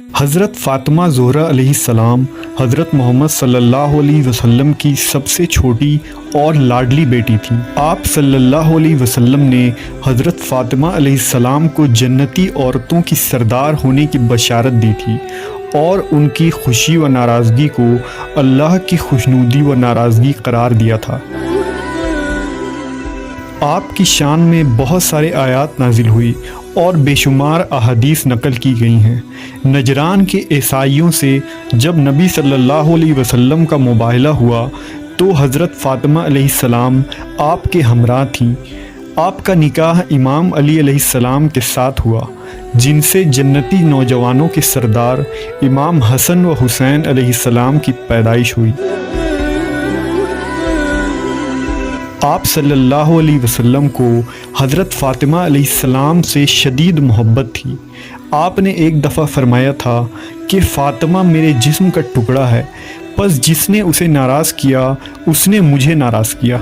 حضرت فاطمہ زہرا علیہ السلام حضرت محمد صلی اللہ علیہ وسلم کی سب سے چھوٹی اور لاڈلی بیٹی تھی۔ آپ صلی اللہ علیہ وسلم نے حضرت فاطمہ علیہ السلام کو جنتی عورتوں کی سردار ہونے کی بشارت دی تھی اور ان کی خوشی و ناراضگی کو اللہ کی خوشنودی و ناراضگی قرار دیا تھا۔ آپ کی شان میں بہت سارے آیات نازل ہوئی اور بے شمار احادیث نقل کی گئی ہیں۔ نجران کے عیسائیوں سے جب نبی صلی اللہ علیہ وسلم کا مباہلہ ہوا تو حضرت فاطمہ علیہ السلام آپ کے ہمراہ تھیں۔ آپ کا نکاح امام علی علیہ السلام کے ساتھ ہوا، جن سے جنتی نوجوانوں کے سردار امام حسن و حسین علیہ السلام کی پیدائش ہوئی۔ آپ صلی اللہ علیہ وسلم کو حضرت فاطمہ علیہ السلام سے شدید محبت تھی۔ آپ نے ایک دفعہ فرمایا تھا کہ فاطمہ میرے جسم کا ٹکڑا ہے، پس جس نے اسے ناراض کیا اس نے مجھے ناراض کیا۔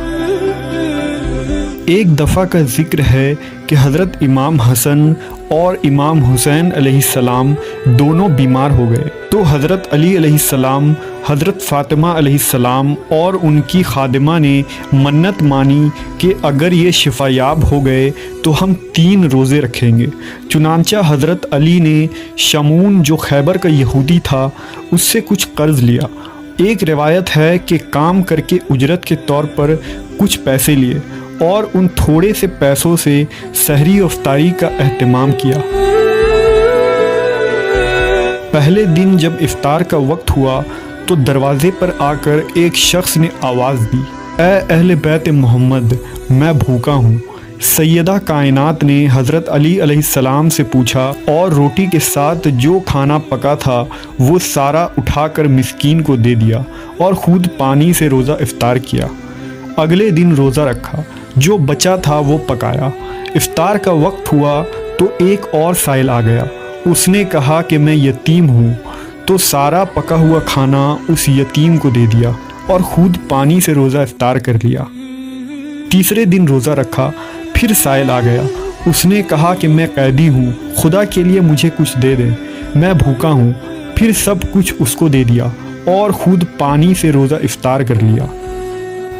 ایک دفعہ کا ذکر ہے کہ حضرت امام حسن اور امام حسین علیہ السلام دونوں بیمار ہو گئے تو حضرت علی علیہ السلام، حضرت فاطمہ علیہ السلام اور ان کی خادمہ نے منت مانی کہ اگر یہ شفا یاب ہو گئے تو ہم 3 روزے رکھیں گے۔ چنانچہ حضرت علی نے شمون جو خیبر کا یہودی تھا اس سے کچھ قرض لیا۔ ایک روایت ہے کہ کام کر کے اجرت کے طور پر کچھ پیسے لیے اور ان تھوڑے سے پیسوں سے سحری افطاری کا اہتمام کیا۔ پہلے دن جب افطار کا وقت ہوا تو دروازے پر آ کر ایک شخص نے آواز دی، اے اہل بیت محمد، میں بھوکا ہوں۔ سیدہ کائنات نے حضرت علی علیہ السلام سے پوچھا اور روٹی کے ساتھ جو کھانا پکا تھا وہ سارا اٹھا کر مسکین کو دے دیا اور خود پانی سے روزہ افطار کیا۔ اگلے دن روزہ رکھا، جو بچا تھا وہ پکایا۔ افطار کا وقت ہوا تو ایک اور سائل آ گیا، اس نے کہا کہ میں یتیم ہوں، تو سارا پکا ہوا کھانا اس یتیم کو دے دیا اور خود پانی سے روزہ افطار کر لیا۔ تیسرے دن روزہ رکھا، پھر سائل آ گیا، اس نے کہا کہ میں قیدی ہوں، خدا کے لیے مجھے کچھ دے دیں، میں بھوکا ہوں، پھر سب کچھ اس کو دے دیا اور خود پانی سے روزہ افطار کر لیا۔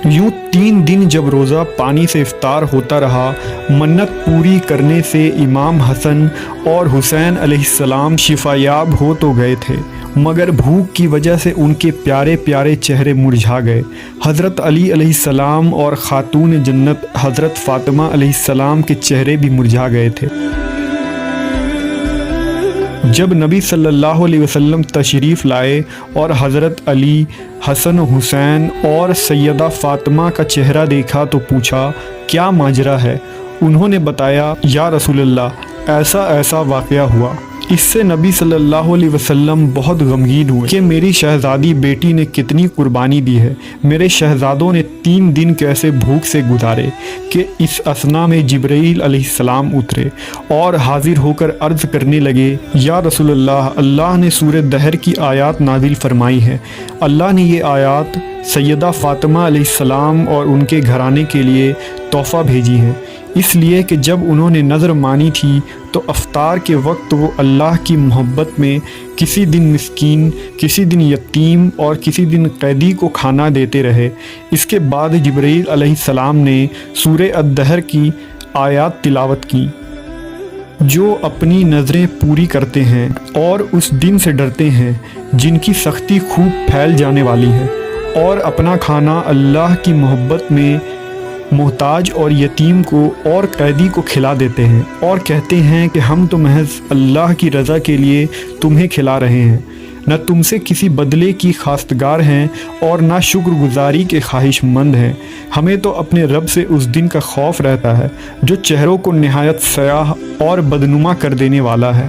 یوں 3 دن جب روزہ پانی سے افطار ہوتا رہا، منت پوری کرنے سے امام حسن اور حسین علیہ السلام شفا یاب ہو تو گئے تھے، مگر بھوک کی وجہ سے ان کے پیارے پیارے چہرے مرجھا گئے۔ حضرت علی علیہ السلام اور خاتون جنت حضرت فاطمہ علیہ السلام کے چہرے بھی مرجھا گئے تھے۔ جب نبی صلی اللہ علیہ وسلم تشریف لائے اور حضرت علی، حسن و حسین اور سیدہ فاطمہ کا چہرہ دیکھا تو پوچھا، کیا ماجرا ہے؟ انہوں نے بتایا، یا رسول اللہ، ایسا ایسا واقعہ ہوا۔ اس سے نبی صلی اللہ علیہ وسلم بہت غمگین ہوئے کہ میری شہزادی بیٹی نے کتنی قربانی دی ہے، میرے شہزادوں نے 3 دن کیسے بھوک سے گزارے کہ اس اثنا میں جبرائیل علیہ السلام اترے اور حاضر ہو کر عرض کرنے لگے، یا رسول اللہ، اللہ نے سورہ دہر کی آیات نازل فرمائی ہے۔ اللہ نے یہ آیات سیدہ فاطمہ علیہ السلام اور ان کے گھرانے کے لیے تحفہ بھیجی ہیں، اس لیے کہ جب انہوں نے نظر مانی تھی تو افطار کے وقت وہ اللہ کی محبت میں کسی دن مسکین، کسی دن یتیم اور کسی دن قیدی کو کھانا دیتے رہے۔ اس کے بعد جبرائیل علیہ السلام نے سورہ الدہر کی آیات تلاوت کی، جو اپنی نظریں پوری کرتے ہیں اور اس دن سے ڈرتے ہیں جن کی سختی خوب پھیل جانے والی ہے، اور اپنا کھانا اللہ کی محبت میں محتاج اور یتیم کو اور قیدی کو کھلا دیتے ہیں اور کہتے ہیں کہ ہم تو محض اللہ کی رضا کے لیے تمہیں کھلا رہے ہیں، نہ تم سے کسی بدلے کی خواستگار ہیں اور نہ شکر گزاری کے خواہش مند ہیں۔ ہمیں تو اپنے رب سے اس دن کا خوف رہتا ہے جو چہروں کو نہایت سیاہ اور بدنما کر دینے والا ہے۔